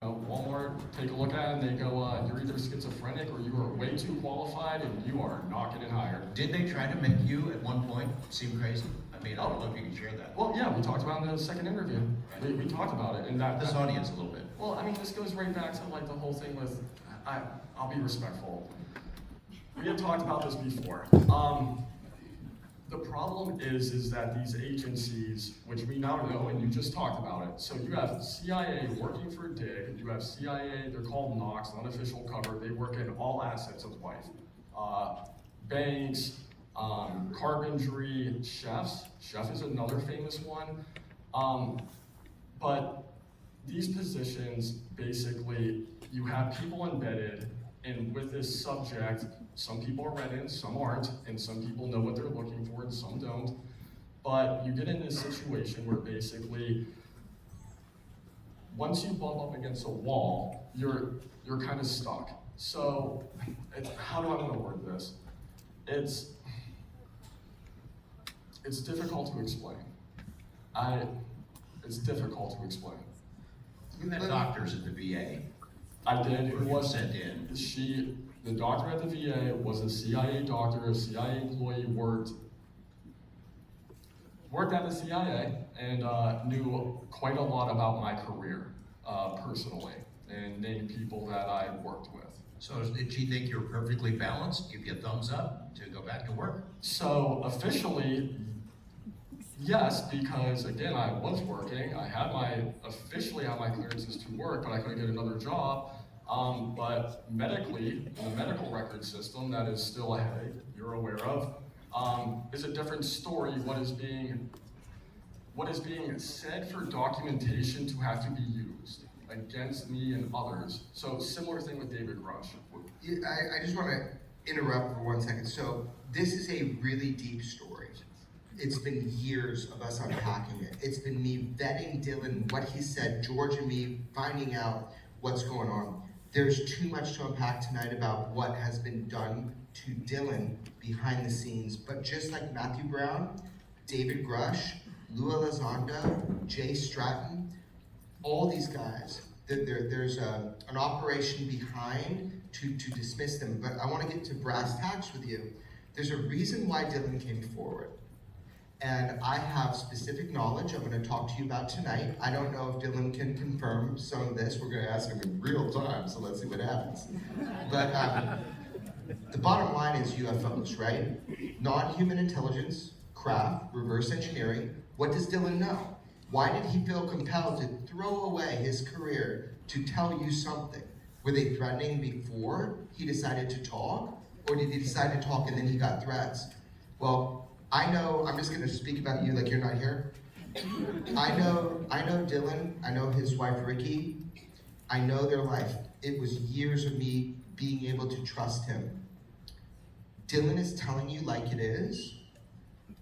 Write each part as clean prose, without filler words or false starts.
Walmart take a look at it and they go, you're either schizophrenic or you are way too qualified and you are not getting hired. Did they try to make you at one point seem crazy? I mean, I don't know if you can share that. Well, yeah, we talked about it in the second interview. We talked about it. And this audience a little bit. Well, I mean, this goes right back to like the whole thing with, I'll be respectful. We had talked about this before. The problem is that these agencies, which we now know, and you just talked about it, so you have CIA working for DIG, you have CIA, they're called NOx, unofficial cover, they work in all assets of life. Banks, carpentry, chefs, chef is another famous one. But these positions, basically, you have people embedded, and with this subject, some people are read in, some aren't, and some people know what they're looking for and some don't. But you get in this situation where basically, once you bump up against a wall, you're kind of stuck. So, how do I want to word this? It's difficult to explain. It's difficult to explain. You had doctors at the VA. I did. Who was sent in? The doctor at the VA was a CIA doctor, a CIA employee, worked at the CIA, and knew quite a lot about my career personally, and named people that I worked with. So did she think you were perfectly balanced, give you a thumbs up to go back to work? So officially, yes, because again, I was working. Officially had my clearances to work, but I couldn't get another job. But medically, in the medical record system, that is still a headache, you're aware of, is a different story. What is being said for documentation to have to be used against me and others. So similar thing with David Rush. I just want to interrupt for 1 second. So this is a really deep story. It's been years of us unpacking it. It's been me vetting Dylan, what he said, George and me finding out what's going on. There's too much to unpack tonight about what has been done to Dylan behind the scenes. But just like Matthew Brown, David Grush, Lou Elizondo, Jay Stratton, all these guys, there's an operation behind to dismiss them. But I want to get to brass tacks with you. There's a reason why Dylan came forward. And I have specific knowledge I'm going to talk to you about tonight. I don't know if Dylan can confirm some of this. We're going to ask him in real time, so let's see what happens. But the bottom line is UFOs, right? Non-human intelligence, craft, reverse engineering. What does Dylan know? Why did he feel compelled to throw away his career to tell you something? Were they threatening before he decided to talk? Or did he decide to talk and then he got threats? Well, I know, I'm just gonna speak about you like you're not here. I know Dylan, I know his wife Ricky, I know their life. It was years of me being able to trust him. Dylan is telling you like it is.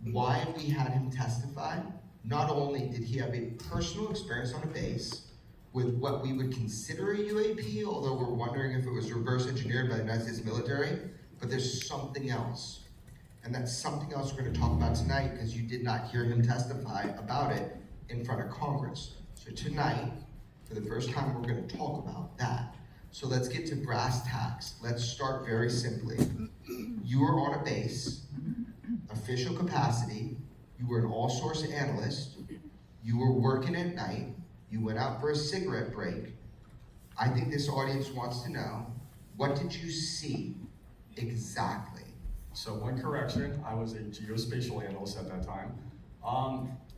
Why we had him testify, not only did he have a personal experience on a base with what we would consider a UAP, although we're wondering if it was reverse engineered by the United States military, but there's something else. And that's something else we're going to talk about tonight because you did not hear him testify about it in front of Congress. So tonight, for the first time, we're going to talk about that. So let's get to brass tacks. Let's start very simply. You were on a base, official capacity. You were an all-source analyst. You were working at night. You went out for a cigarette break. I think this audience wants to know, what did you see exactly? So one correction, I was a geospatial analyst at that time.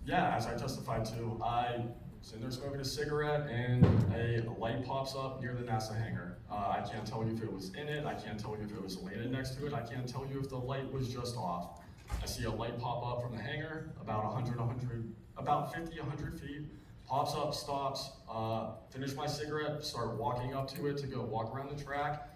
Yeah, as I testified to, I was in there smoking a cigarette and a light pops up near the NASA hangar. I can't tell you if it was in it, I can't tell you if it was landed next to it, I can't tell you if the light was just off. I see a light pop up from the hangar, about 50, 100 feet, pops up, stops, finish my cigarette, start walking up to it to go walk around the track.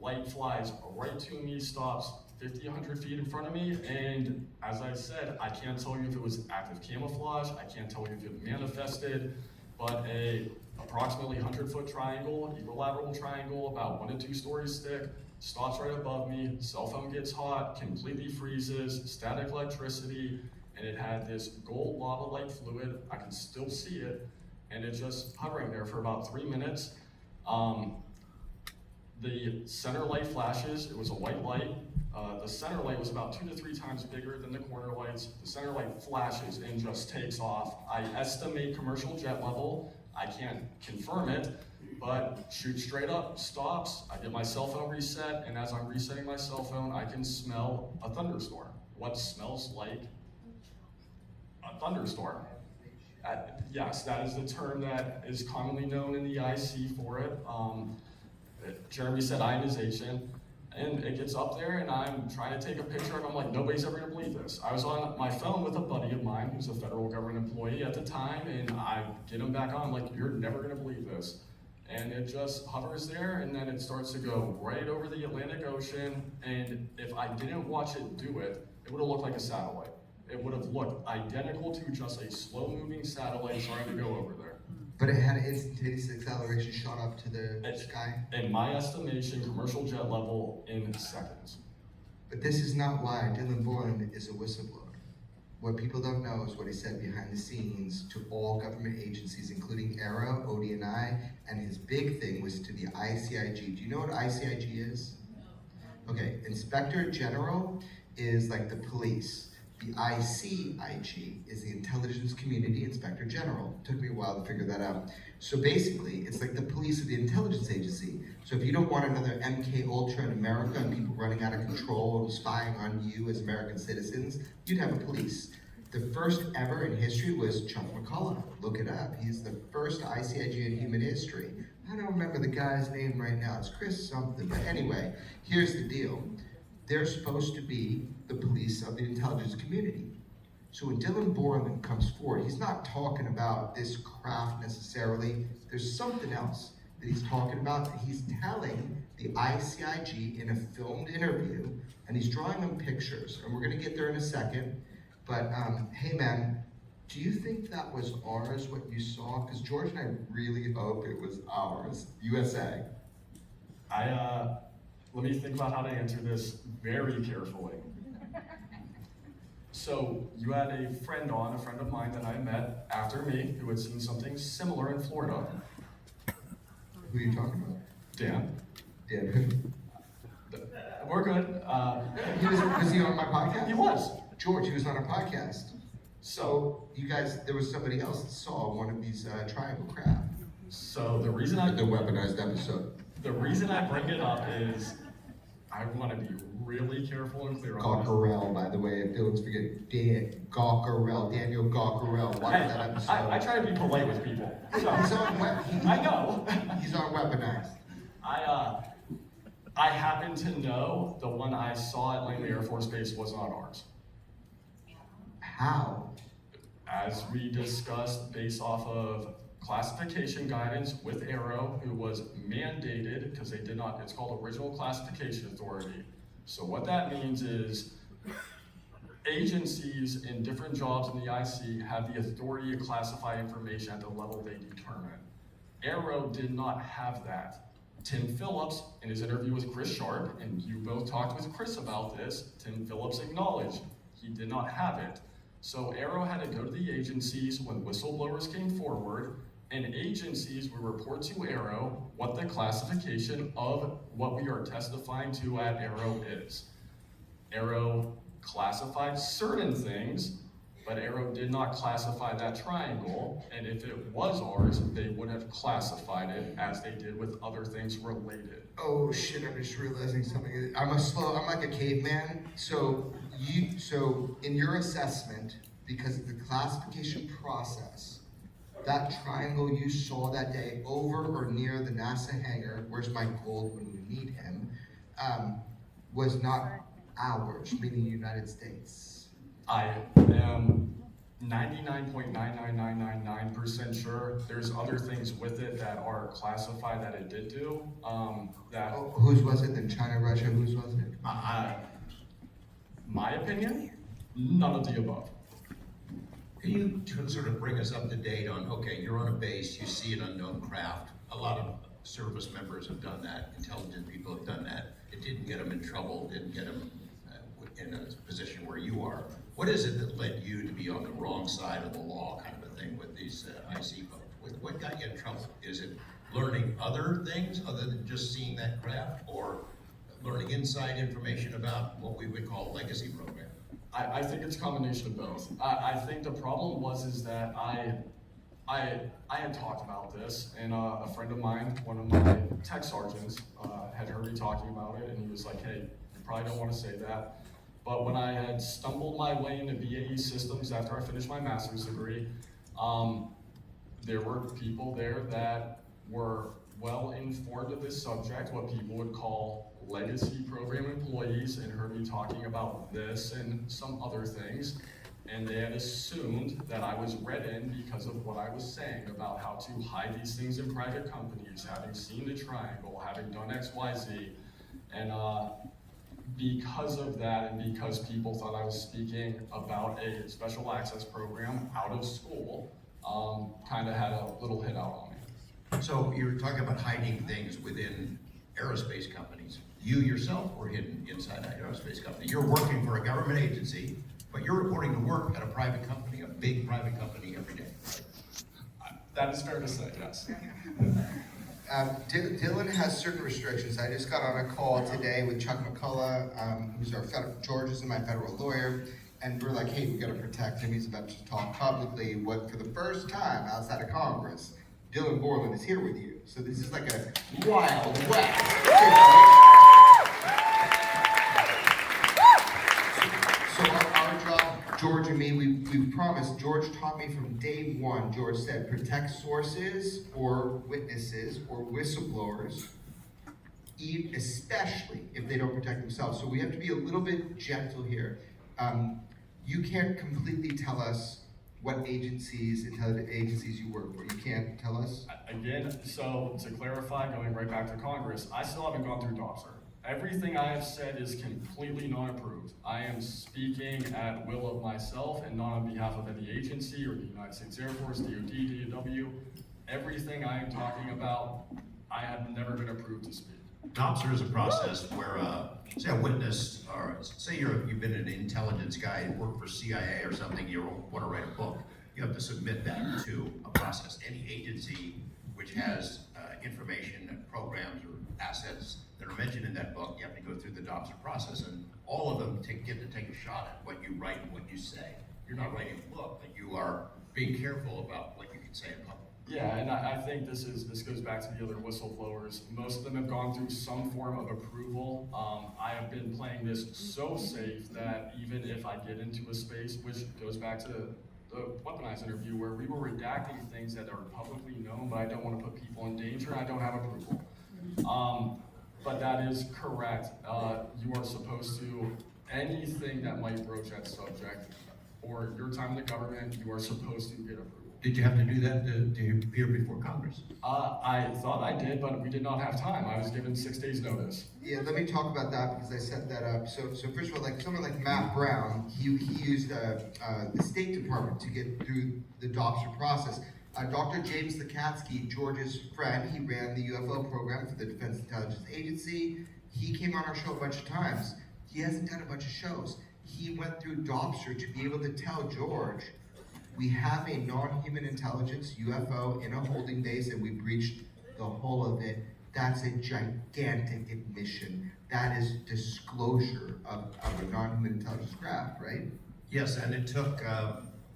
Light flies right to me, stops 50, 100 feet in front of me, and as I said, I can't tell you if it was active camouflage, I can't tell you if it manifested, but a approximately 100-foot triangle, equilateral triangle, about 1 to 2 stories thick, stops right above me, cell phone gets hot, completely freezes, static electricity, and it had this gold lava-like fluid, I can still see it, and it's just hovering there for about 3 minutes. The center light flashes, it was a white light. The center light was about 2 to 3 times bigger than the corner lights. The center light flashes and just takes off. I estimate commercial jet level. I can't confirm it, but shoots straight up, stops. I get my cell phone reset, and as I'm resetting my cell phone, I can smell a thunderstorm. What smells like a thunderstorm? Yes, that is the term that is commonly known in the IC for it. Jeremy said ionization, and it gets up there, and I'm trying to take a picture, and I'm like, nobody's ever gonna believe this. I was on my phone with a buddy of mine who's a federal government employee at the time, and I get him back on, like, you're never gonna believe this. And it just hovers there, and then it starts to go right over the Atlantic Ocean, and if I didn't watch it do it, it would have looked like a satellite. It would have looked identical to just a slow-moving satellite trying to go over there. But it had an instantaneous acceleration shot up to the sky. In my estimation, commercial jet level in seconds. But this is not why Dylan Borland is a whistleblower. What people don't know is what he said behind the scenes to all government agencies, including ARROW, ODNI, and his big thing was to the ICIG. Do you know what ICIG is? Okay, Inspector General is like the police. The ICIG is the Intelligence Community Inspector General. Took me a while to figure that out. So basically, it's like the police of the intelligence agency. So if you don't want another MK Ultra in America and people running out of control and spying on you as American citizens, you'd have a police. The first ever in history was Chuck McCullough. Look it up. He's the first ICIG in human history. I don't remember the guy's name right now. It's Chris something. But anyway, here's the deal. They're supposed to be the police of the intelligence community. So when Dylan Borland comes forward, he's not talking about this craft necessarily. There's something else that he's talking about that he's telling the ICIG in a filmed interview, and he's drawing them pictures, and we're gonna get there in a second. But hey man, do you think that was ours, what you saw? Because George and I really hope it was ours, USA. Let me think about how to answer this very carefully. So you had a friend of mine that I met after me who had seen something similar in Florida. Who are you talking about? Dan. Dan. We're good. Was he on my podcast? He was. George, he was on a podcast. So you guys, there was somebody else that saw one of these triangle craft. So the reason The weaponized episode. The reason I bring it up is I want to be really careful and clear on this. Gawkerell, by the way, if Dylan's forget, Daniel Gawkerell, watch that episode. I try to be polite with people. So, He's on I know. He's on Weaponized. I happen to know the one I saw at Langley Air Force Base was not ours. How? As we discussed, based off of classification guidance with ARROW, who was mandated, because they did not, it's called Original Classification Authority. So what that means is agencies in different jobs in the IC have the authority to classify information at the level they determine. ARROW did not have that. Tim Phillips, in his interview with Chris Sharp, and you both talked with Chris about this, Tim Phillips acknowledged he did not have it. So ARROW had to go to the agencies when whistleblowers came forward, and agencies would report to ARROW what the classification of what we are testifying to at ARROW is. ARROW classified certain things, but ARROW did not classify that triangle, and if it was ours, they would have classified it as they did with other things related. Oh shit, I'm just realizing something. I'm like a caveman. So in your assessment, because of the classification process, that triangle you saw that day over or near the NASA hangar, where's Mike Gold when we need him, was not ours, meaning the United States. I am 99.99999% sure. There's other things with it that are classified that it did do. Whose was it then? China, Russia, whose was it? My opinion, none of the above. Can you sort of bring us up to date on, okay, you're on a base, you see an unknown craft. A lot of service members have done that, intelligent people have done that. It didn't get them in trouble, didn't get them in a position where you are. What is it that led you to be on the wrong side of the law kind of a thing with these IC folks? What got you in trouble? Is it learning other things other than just seeing that craft, or learning inside information about what we would call legacy program? I think it's a combination of both. I think the problem is that I had talked about this, and a friend of mine, one of my tech sergeants, had heard me talking about it, and he was like, hey, you probably don't want to say that. But when I had stumbled my way into BAE systems after I finished my master's degree, there were people there that were well informed of this subject, what people would call legacy program employees, and heard me talking about this and some other things. And they had assumed that I was read in because of what I was saying about how to hide these things in private companies, having seen the triangle, having done X, Y, Z. And because of that, and because people thought I was speaking about a special access program out of school, kind of had a little hit out on me. So you're talking about hiding things within aerospace companies. You yourself were hidden inside an aerospace company. You're working for a government agency, but you're reporting to work at a private company, a big private company every day. That is fair to say, yes. Dylan has certain restrictions. I just got on a call today with Chuck McCullough, who's our George is my federal lawyer, and we're like, hey, we gotta protect him. He's about to talk publicly. What, for the first time outside of Congress, Dylan Borland is here with you. So this is like a wild west. So our job, George and me, we promised. George taught me from day one. George said, protect sources or witnesses or whistleblowers, especially if they don't protect themselves. So we have to be a little bit gentle here. You can't completely tell us what agencies, intelligence agencies you work for. You can't tell us? Again, so to clarify, going right back to Congress, I still haven't gone through DOPSR. Everything I have said is completely non-approved. I am speaking at will of myself and not on behalf of any agency or the United States Air Force, DoD, DoW. Everything I am talking about, I have never been approved to speak. DOPSR is a process where, say a witness, or say you've been an intelligence guy and worked for CIA or something, you want to write a book, you have to submit that to a process. Any agency which has information and programs or assets that are mentioned in that book, you have to go through the DOPSR process, and all of them get to take a shot at what you write and what you say. You're not writing a book, but you are being careful about what you can say in public. Yeah, and I think this goes back to the other whistleblowers. Most of them have gone through some form of approval. I have been playing this so safe that even if I get into a space, which goes back to the Weaponized interview, where we were redacting things that are publicly known, but I don't want to put people in danger, I don't have approval. But that is correct. You are supposed to, anything that might broach that subject, or your time in the government, you are supposed to get approval. Did you have to do that to appear before Congress? I thought I did, but we did not have time. I was given 6 days notice. Yeah, let me talk about that because I set that up. So first of all, like someone like Matt Brown, he used the State Department to get through the DOPSR process. Dr. James Lakatsky, George's friend, he ran the UFO program for the Defense Intelligence Agency. He came on our show a bunch of times. He hasn't done a bunch of shows. He went through DOPSR to be able to tell George, we have a non-human intelligence UFO in a holding base and we breached the whole of it. That's a gigantic admission. That is disclosure of a non-human intelligence craft, right? Yes, and it took,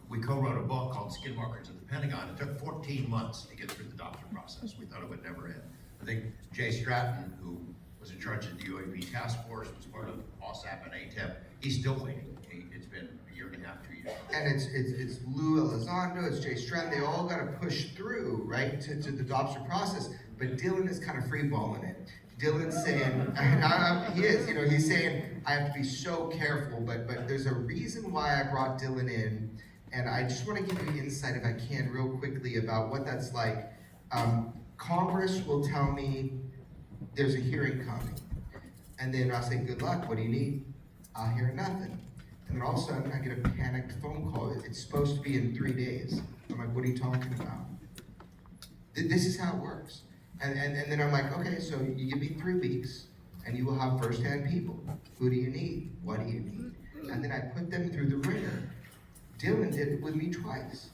we co-wrote a book called Skid Markers of the Pentagon. It took 14 months to get through the DOPSR process. We thought it would never end. I think Jay Stratton, who was in charge of the UAP task force, was part of OSAP and ATEP. He's still waiting. It's been a year and a half, 2 years. And it's Lou Elizondo, it's Jay Stratton, they all got to push through, right, to the DOPSR process. But Dylan is kind of freeballing it. Dylan's saying, he is, he's saying, I have to be so careful, but there's a reason why I brought Dylan in, and I just want to give you insight, if I can, real quickly about what that's like. Congress will tell me there's a hearing coming, and then I'll say, good luck, what do you need? I'll hear nothing. And then all of a sudden, I get a panicked phone call. It's supposed to be in 3 days. I'm like, what are you talking about? This is how it works. And then I'm like, okay, so you give me 3 weeks, and you will have first-hand people. Who do you need? What do you need? And then I put them through the ringer. Dylan did it with me twice.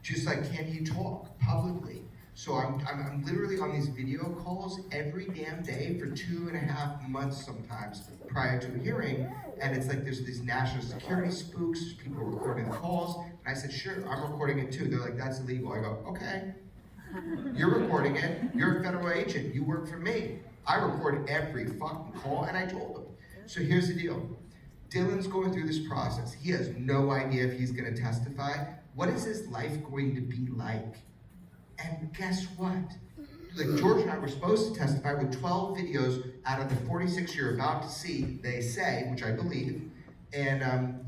Just like, can he talk publicly? So I'm literally on these video calls every damn day for 2.5 months sometimes prior to a hearing, and it's like there's these national security spooks, there's people recording the calls, and I said, sure, I'm recording it too. They're like, that's illegal. I go, okay. You're recording it, you're a federal agent, you work for me. I record every fucking call, and I told them. So here's the deal. Dylan's going through this process. He has no idea if he's gonna testify. What is his life going to be like? And guess what? Like George and I were supposed to testify with 12 videos out of the 46 you're about to see, they say, which I believe, and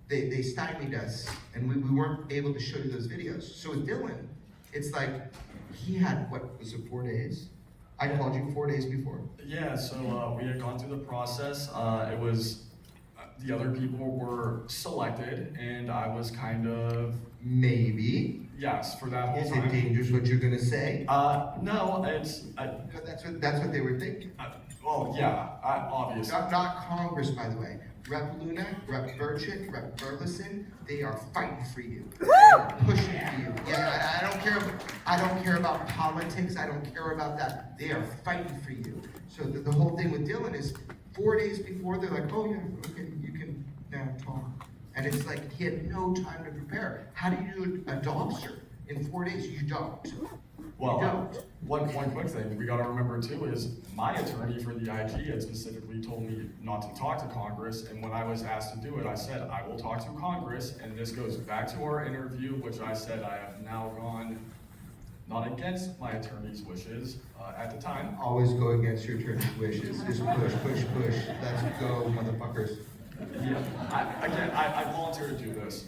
they stymied us, and we weren't able to show you those videos. So with Dylan, it's like, he had, what, was it 4 days? I called you 4 days before. Yeah, so we had gone through the process. It was, the other people were selected, and I was kind of... Maybe. Yes, for that whole Is time. it dangerous what you're gonna say? No, it's... That's what they were thinking. Well, yeah, obviously. Not Congress, by the way. Rep Luna, Rep Burchett, Rep Burleson, they are fighting for you. They are pushing for you. Yeah, I don't care about politics. I don't care about that. They are fighting for you. So the whole thing with Dylan is 4 days before, they're like, oh yeah, okay, you can now talk. And it's like, he had no time to prepare. How do you do a dobster in 4 days? You don't. Well, You don't. one quick thing we got to remember too is my attorney for the IG had specifically told me not to talk to Congress, and when I was asked to do it, I said I will talk to Congress, and this goes back to our interview, which I said I have now gone not against my attorney's wishes at the time. Always go against your attorney's wishes. Just push, push, push. Let's go, motherfuckers. Yeah, I volunteered to do this.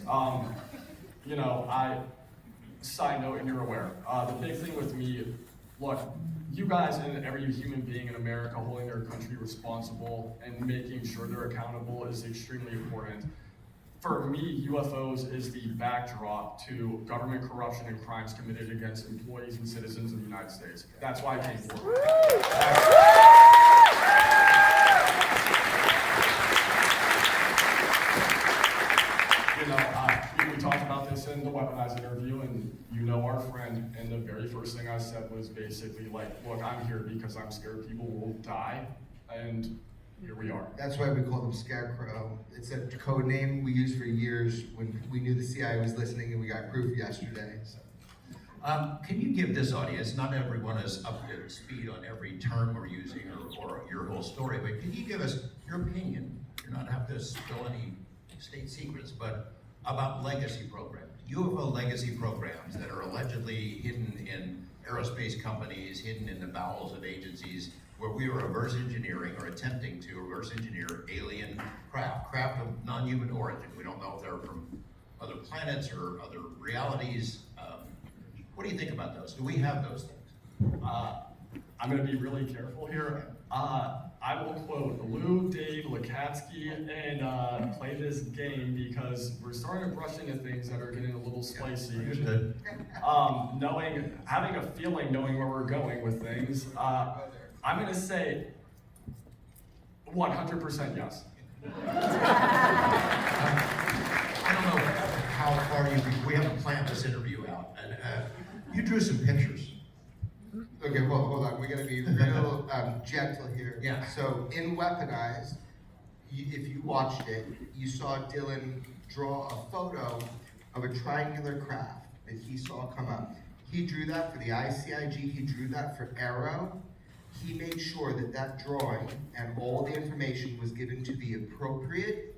You know, side note, and you're aware, the big thing with me, look, you guys and every human being in America holding their country responsible and making sure they're accountable is extremely important. For me, UFOs is the backdrop to government corruption and crimes committed against employees and citizens of the United States. That's why I came forward. You know, we talked about this in the Weaponized interview, and you know our friend, and the very first thing I said was basically like, look, I'm here because I'm scared people will die, and here we are. That's why we call them Scarecrow. It's a code name we used for years when we knew the CIA was listening, and we got proof yesterday. So. Can you give this audience, not everyone is up to speed on every term we're using or your whole story, but can you give us your opinion? You don't have to spill any state secrets, but about legacy programs, UFO legacy programs that are allegedly hidden in aerospace companies, hidden in the bowels of agencies where we are reverse engineering or attempting to reverse engineer alien craft of non-human origin. We don't know if they're from other planets or other realities. What do you think about those? Do we have those things? I'm going to be really careful here. I will quote Lou, Dave, Lukatsky, and play this game because we're starting to brush into things that are getting a little spicy. Having a feeling, knowing where we're going with things, I'm going to say 100% yes. I don't know how far we haven't planned this interview out. And you drew some pictures. Okay, well, hold on. We gotta be real gentle here. Yeah. So in Weaponized, if you watched it, you saw Dylan draw a photo of a triangular craft that he saw come up. He drew that for the ICIG. He drew that for Arrow. He made sure that that drawing and all the information was given to the appropriate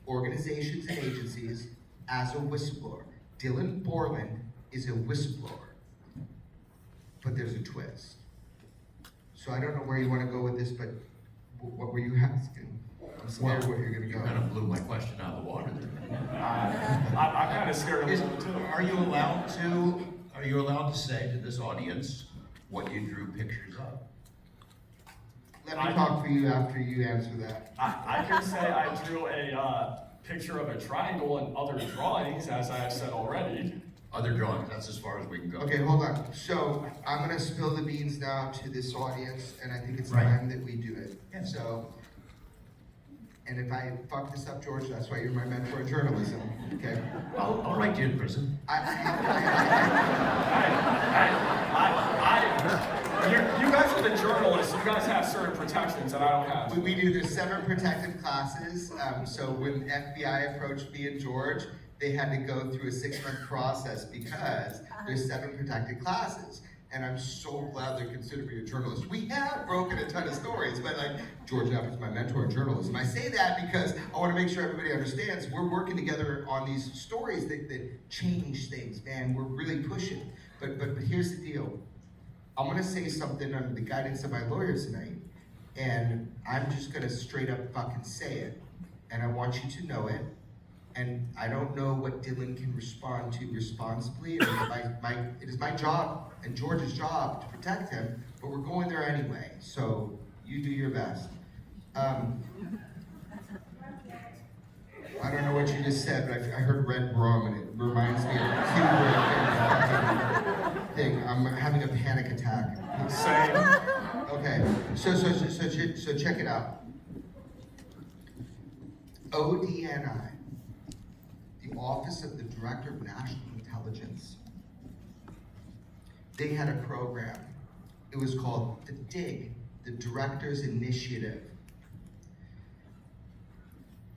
organizations and agencies as a whistleblower. Dylan Borland is a whistleblower. But there's a twist. So I don't know where you want to go with this, but what were you asking? I'm scared where you're going to You go. kind of blew my question out of the water there. I'm kind of scared a little too. Are you allowed to say to this audience what you drew pictures of? Let me talk for you after you answer that. I can say I drew a picture of a triangle and other drawings, as I have said already. Other drawings, that's as far as we can go. Okay, hold on. So I'm going to spill the beans now to this audience, and I think it's Right. time that we do it. Yeah. So And if I fuck this up, George, that's why you're my mentor in journalism, okay? I'll write you in prison. You guys are the journalists. You guys have certain protections that I don't have. We do, there's 7 protected classes. So when FBI approached me and George, they had to go through a 6-month process because there's 7 protected classes. And I'm so glad they consider me a journalist. We have broken a ton of stories, but like, George Knapp is my mentor in journalism. I say that because I want to make sure everybody understands we're working together on these stories that change things, man. We're really pushing. But here's the deal. I'm gonna say something under the guidance of my lawyers tonight, and I'm just gonna straight up fucking say it. And I want you to know it. And I don't know what Dylan can respond to responsibly. It is my job and George's job to protect him, but we're going there anyway. So you do your best. I don't know what you just said, but I heard Red Brom, and it reminds me of a Kubrick thing. I'm having a panic attack. Same. Okay, so check it out. ODNI, the Office of the Director of National Intelligence, they had a program. It was called the DIG, the Director's Initiative.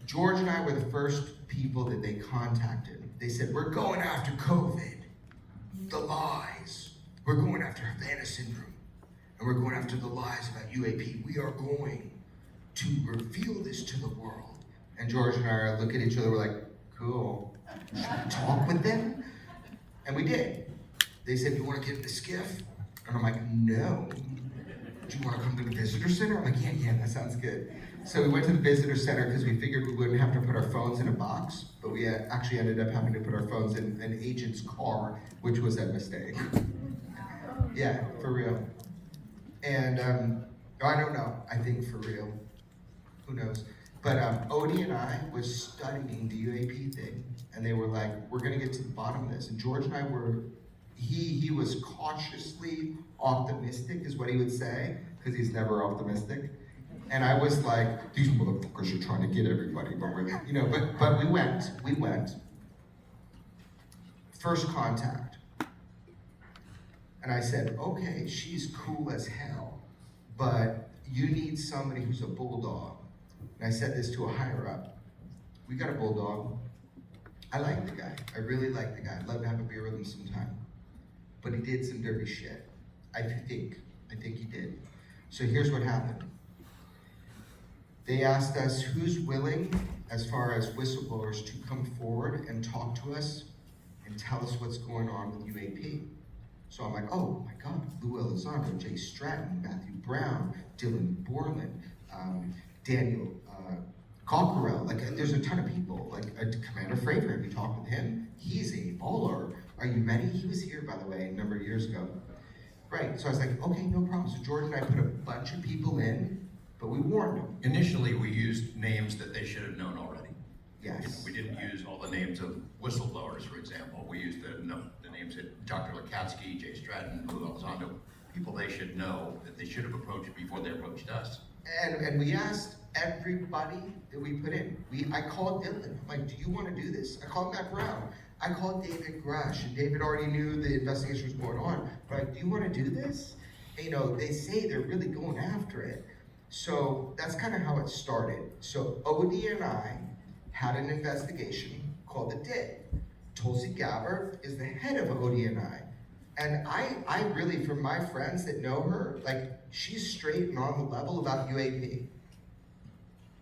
George and I were the first people that they contacted. They said, we're going after COVID, the lies. We're going after Havana Syndrome, and we're going after the lies about UAP. We are going to reveal this to the world. And George and I look at each other, we're like, cool. Should we talk with them? And we did. They said, you want to get in the skiff? And I'm like, no. Do you want to come to the visitor center? I'm like, yeah, that sounds good. So we went to the visitor center because we figured we wouldn't have to put our phones in a box, but we actually ended up having to put our phones in an agent's car, which was a mistake. Yeah, for real. And I don't know, I think for real. Who knows? But Odie and I was studying the UAP thing, and they were like, we're gonna get to the bottom of this. And George and I were, he was cautiously optimistic is what he would say, because he's never optimistic. And I was like, these motherfuckers are trying to get everybody, but we're, but we went. First contact. And I said, okay, she's cool as hell, but you need somebody who's a bulldog. And I said this to a higher up. We got a bulldog. I like the guy. I really like the guy. I'd love to have a beer with him sometime. But he did some dirty shit. I think he did. So here's what happened. They asked us who's willing, as far as whistleblowers, to come forward and talk to us and tell us what's going on with UAP. So I'm like, oh my God, Lou Elizondo, Jay Stratton, Matthew Brown, Dylan Borland, Daniel Cockerill, like there's a ton of people, like Commander Fravor, have you talked with him? He's a baller. Are you ready? He was here, by the way, a number of years ago. Right, so I was like, okay, no problem. So George and I put a bunch of people in, but we warned them. Initially, we used names that they should have known already. Yes. We didn't use all the names of whistleblowers, for example. We used the names that Dr. Lakatsky, Jay Stratton, Lou Elizondo, people they should know that they should have approached before they approached us. And we asked everybody that we put in. I called Dylan. I'm like, do you want to do this? I called Matt Brown. I called David Grush, and David already knew the investigation was going on. But like, do you want to do this? And, they say they're really going after it. So that's kind of how it started. So Odie and I had an investigation called the DIG. Tulsi Gabbard is the head of Odie and I. And I really, from my friends that know her, like, she's straight and on the level about UAP.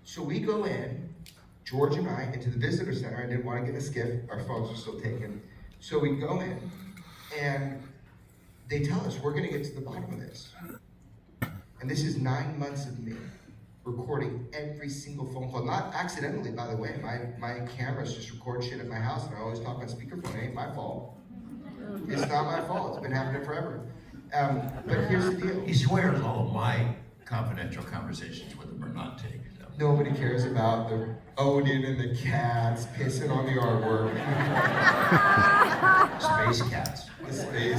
So we go in, George and I, into the visitor center. I didn't want to get in a skiff. Our phones were still taken. So we go in, and they tell us, we're going to get to the bottom of this. And this is 9 months of me recording every single phone call. Not accidentally, by the way. My cameras just record shit at my house, and I always talk on speakerphone. It ain't my fault. It's not my fault. It's been happening forever. But here's the deal. He swears all of my confidential conversations with him are not taped. So. Nobody cares about the Odin and the cats pissing on the artwork. Space cats. The space,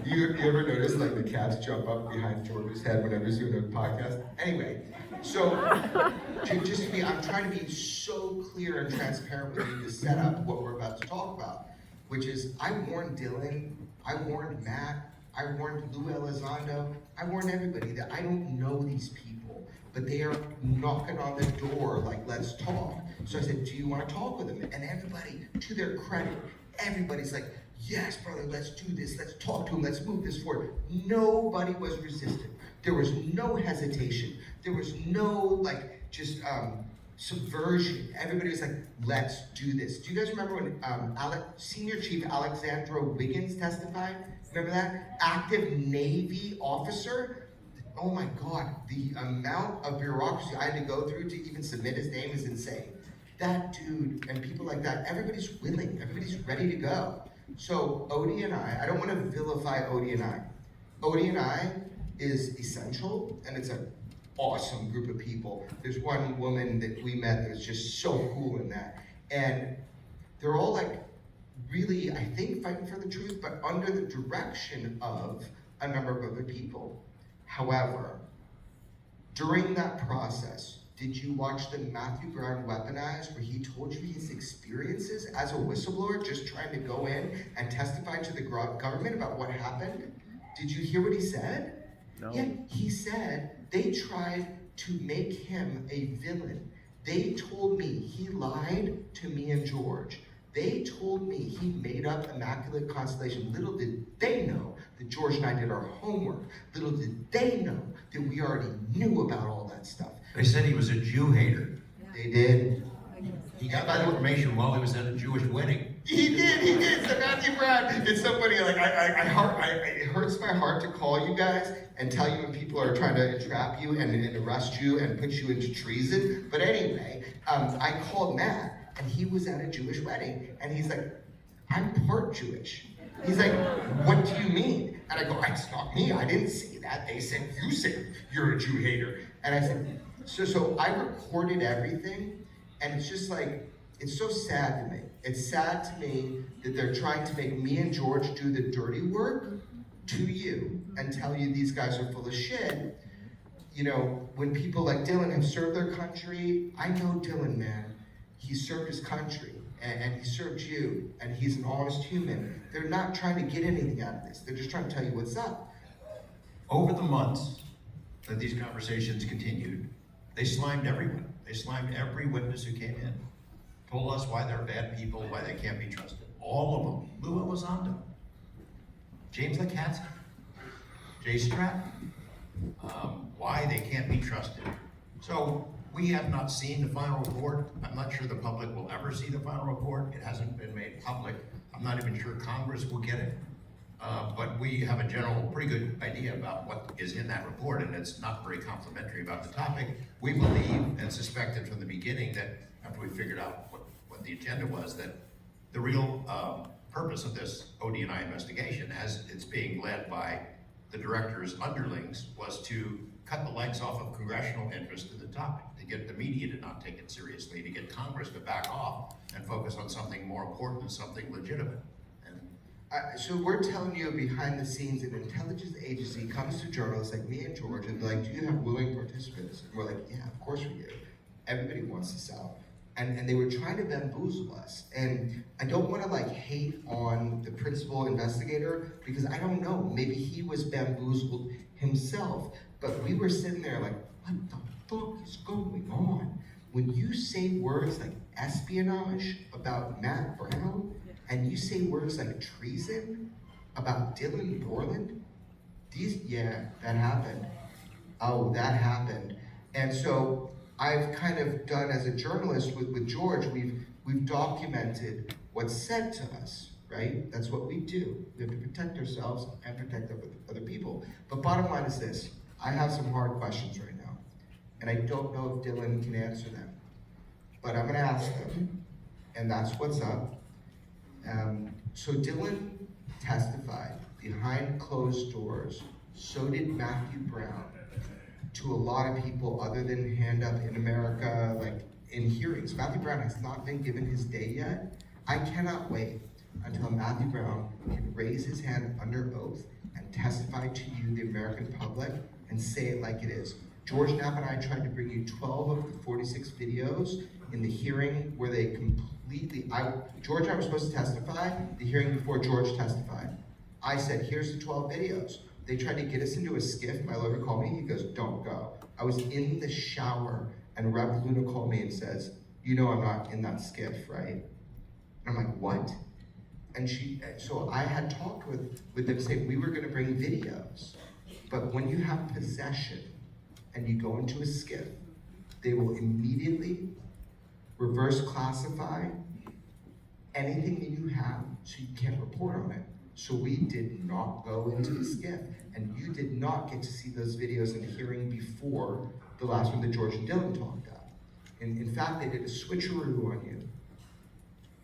you ever notice like the cats jump up behind George's head whenever he's doing a podcast? Anyway, so I'm trying to be so clear and transparent with you to set up what we're about to talk about, which is I warned Dylan, I warned Matt, I warned Lou Elizondo, I warned everybody that I don't know these people, but they are knocking on the door like, let's talk. So I said, do you want to talk with them? And everybody, to their credit, everybody's like, yes, brother, let's do this. Let's talk to him. Let's move this forward. Nobody was resistant. There was no hesitation. There was no subversion. Everybody was like, let's do this. Do you guys remember when Senior Chief Alexandra Wiggins testified? Remember that? Active Navy officer? Oh my God, the amount of bureaucracy I had to go through to even submit his name is insane. That dude and people like that, everybody's willing, everybody's ready to go. So Odie and I don't want to vilify Odie and I. Odie and I is essential, and it's an awesome group of people. There's one woman that we met that was just so cool in that. And they're all like really, I think, fighting for the truth, but under the direction of a number of other people. However, during that process, did you watch the Matthew Brown Weaponized where he told you his experiences as a whistleblower just trying to go in and testify to the government about what happened? Did you hear what he said? No. Yeah, he said they tried to make him a villain. They told me he lied to me and George. They told me he made up Immaculate Constellation. Little did they know that George and I did our homework. Little did they know that we already knew about all that stuff. They said he was a Jew hater. They did. He got that information while he was at a Jewish wedding. He did. So Matthew Brown, it's so funny. Like it hurts my heart to call you guys and tell you when people are trying to entrap you and arrest you and put you into treason. But anyway, I called Matt, and he was at a Jewish wedding, and he's like, I'm part Jewish. He's like, what do you mean? And I go, it's not me. I didn't say that. They said you said you're a Jew hater. And I said, so I recorded everything. And it's just like, it's so sad to me. It's sad to me that they're trying to make me and George do the dirty work to you and tell you these guys are full of shit. You know, when people like Dylan have served their country, I know Dylan, man. He served his country and he served you and he's an honest human. They're not trying to get anything out of this. They're just trying to tell you what's up. Over the months that these conversations continued, they slimed everyone. They slimed every witness who came in. Told us why they're bad people, why they can't be trusted. All of them. Lou Elizondo, James Licatz, Jay Stratton, why they can't be trusted. So we have not seen the final report. I'm not sure the public will ever see the final report. It hasn't been made public. I'm not even sure Congress will get it. But we have a general, pretty good idea about what is in that report, and it's not very complimentary about the topic. We believe and suspected from the beginning that after we figured out what the agenda was, that the real purpose of this ODNI investigation, as it's being led by the director's underlings, was to cut the legs off of congressional interest in the topic, to get the media to not take it seriously, to get Congress to back off and focus on something more important and something legitimate. So we're telling you behind the scenes, an intelligence agency comes to journalists like me and George and they're like, do you have willing participants? And we're like, yeah, of course we do. Everybody wants this out. And they were trying to bamboozle us. And I don't want to like hate on the principal investigator because I don't know, maybe he was bamboozled himself. But we were sitting there like, what the fuck is going on? When you say words like espionage about Matt Brown, and you say words like treason about Dylan Borland, that happened. Oh, that happened. And so I've kind of done as a journalist with George, we've documented what's said to us, right? That's what we do. We have to protect ourselves and protect other people. But bottom line is this, I have some hard questions right now, and I don't know if Dylan can answer them, but I'm gonna ask them, and that's what's up. So Dylan testified behind closed doors, so did Matthew Brown. to a lot of people other than Hand Up in America, like in hearings. Matthew Brown has not been given his day yet. I cannot wait until Matthew Brown can raise his hand under oath and testify to you, the American public, and say it like it is. George Knapp and I tried to bring you 12 of the 46 videos in the hearing where they completely, George and I were supposed to testify, the hearing before George testified. I said, here's the 12 videos. They tried to get us into a skiff. My lawyer called me, he goes, don't go. I was in the shower and Rev Luna called me and says, you know I'm not in that skiff, right? And I'm like, what? And so I had talked with them saying we were gonna bring videos, but when you have possession and you go into a skiff, they will immediately reverse classify anything that you have so you can't report on it. So we did not go into the skiff, and you did not get to see those videos in the hearing before the last one that George and Dylan talked about. In fact, they did a switcheroo on you.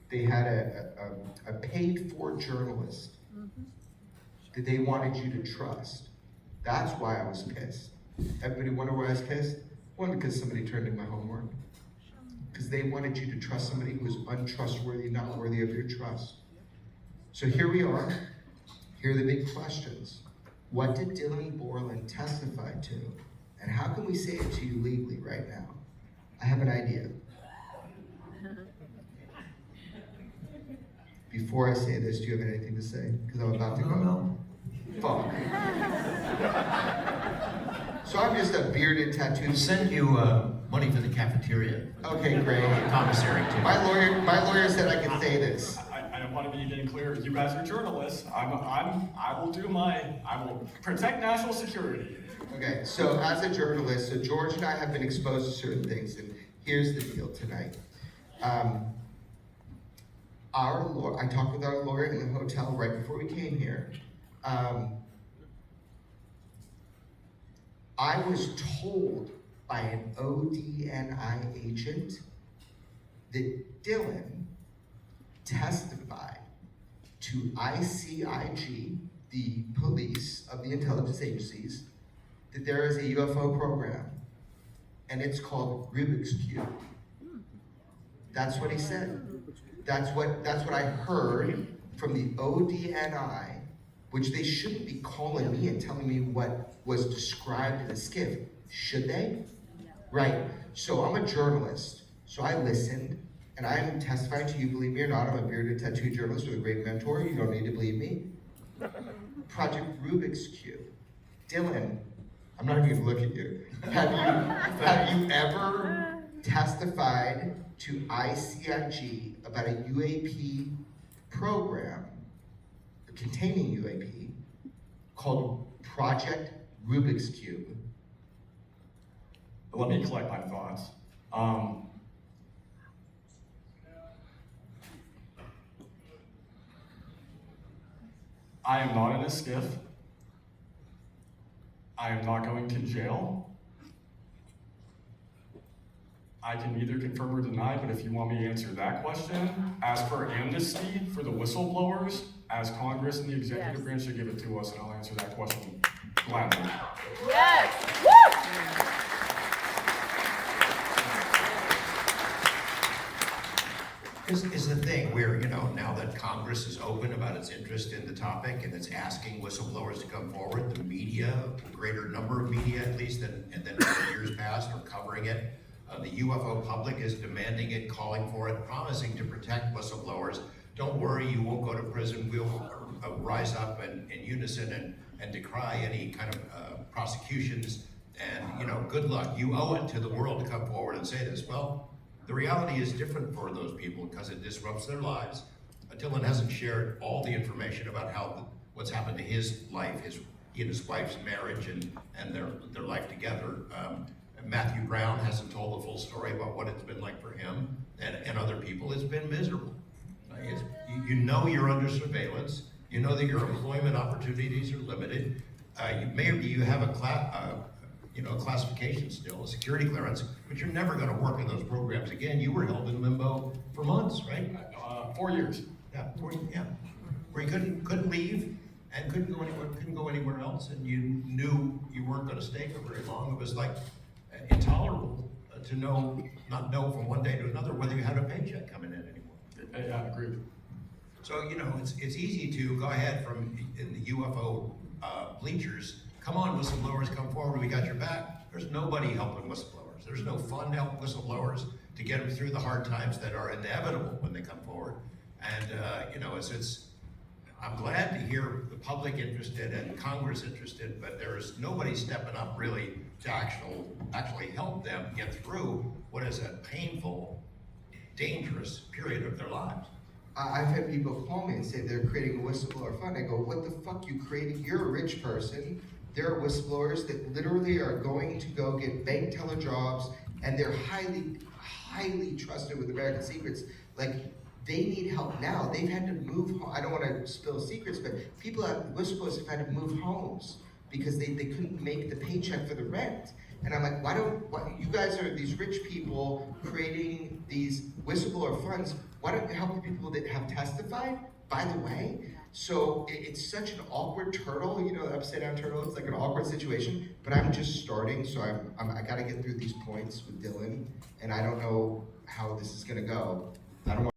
They had a paid-for journalist that they wanted you to trust. That's why I was pissed. Everybody wonder why I was pissed? One, because somebody turned in my homework. Because they wanted you to trust somebody who was untrustworthy, not worthy of your trust. So here we are. Here are the big questions. What did Dylan Borland testify to? And how can we say it to you legally right now? I have an idea. Before I say this, do you have anything to say? Because I'm about to go. No. Fuck. So I'm just a bearded tattooed. We'll send you money for the cafeteria. Okay, great. Commissary too. My lawyer said I could say this. I want to be getting clear. You guys are journalists. I will protect national security. Okay, so as a journalist, so George and I have been exposed to certain things, and here's the deal tonight. I talked with our lawyer in the hotel right before we came here. I was told by an ODNI agent that Dylan testified to ICIG, the police of the intelligence agencies, that there is a UFO program, and it's called Rubik's Cube. That's what he said. That's what I heard from the ODNI, which they shouldn't be calling me and telling me what was described in the skiff, should they? Right, so I'm a journalist, so I listened, and I'm testifying to you, believe me or not, I'm a bearded tattooed journalist with a great mentor, you don't need to believe me. Project Rubik's Cube. Dylan, I'm not even gonna look at you. Have you ever testified to ICIG about a UAP program containing UAP called Project Rubik's Cube? Let me collect my thoughts. I am not in a skiff. I am not going to jail. I can neither confirm or deny, but if you want me to answer that question, as for amnesty for the whistleblowers, as Congress and the executive branch should give it to us, and I'll answer that question gladly. Yes. Woo! Is the thing where, now that Congress is open about its interest in the topic and it's asking whistleblowers to come forward, the media, a greater number of media at least than years past, are covering it. The UFO public is demanding it, calling for it, promising to protect whistleblowers. Don't worry, you won't go to prison. We'll rise up in unison and decry any kind of prosecutions. And good luck. You owe it to the world to come forward and say this. Well, the reality is different for those people because it disrupts their lives. Dylan hasn't shared all the information about what's happened to his life, he and his wife's marriage and their life together. Matthew Brown hasn't told the full story about what it's been like for him and other people. It's been miserable. You know you're under surveillance. You know that your employment opportunities are limited. You have a classification still, a security clearance, but you're never going to work in those programs again. You were held in limbo for months, right? 4 years. Yeah, where you couldn't leave and couldn't go anywhere else, and you knew you weren't weren't gonna stay for very long. It was like intolerable to not know from one day to another whether you had a paycheck coming in anymore. Yeah, agreed. So, it's easy to go ahead from in the UFO bleachers, come on whistleblowers, come forward, we got your back. There's nobody helping whistleblowers. There's no fund helping whistleblowers to get them through the hard times that are inevitable when they come forward. And, I'm glad to hear the public interested and Congress interested, but there's nobody stepping up really to actually help them get through what is a painful, dangerous period of their lives. I've had people call me and say they're creating a whistleblower fund. I go, what the fuck you creating? You're a rich person. There are whistleblowers that literally are going to go get bank teller jobs, and they're highly, highly trusted with American secrets. Like, they need help now. They've had to move home. I don't want to spill secrets, but whistleblowers have had to move homes because they couldn't make the paycheck for the rent. And I'm like, why you guys are these rich people creating these whistleblower funds, why don't you help the people that have testified, by the way? So it's such an awkward turtle, the upside down turtle, it's like an awkward situation, but I'm just starting, so I gotta get through these points with Dylan, and I don't know how this is gonna go. I don't want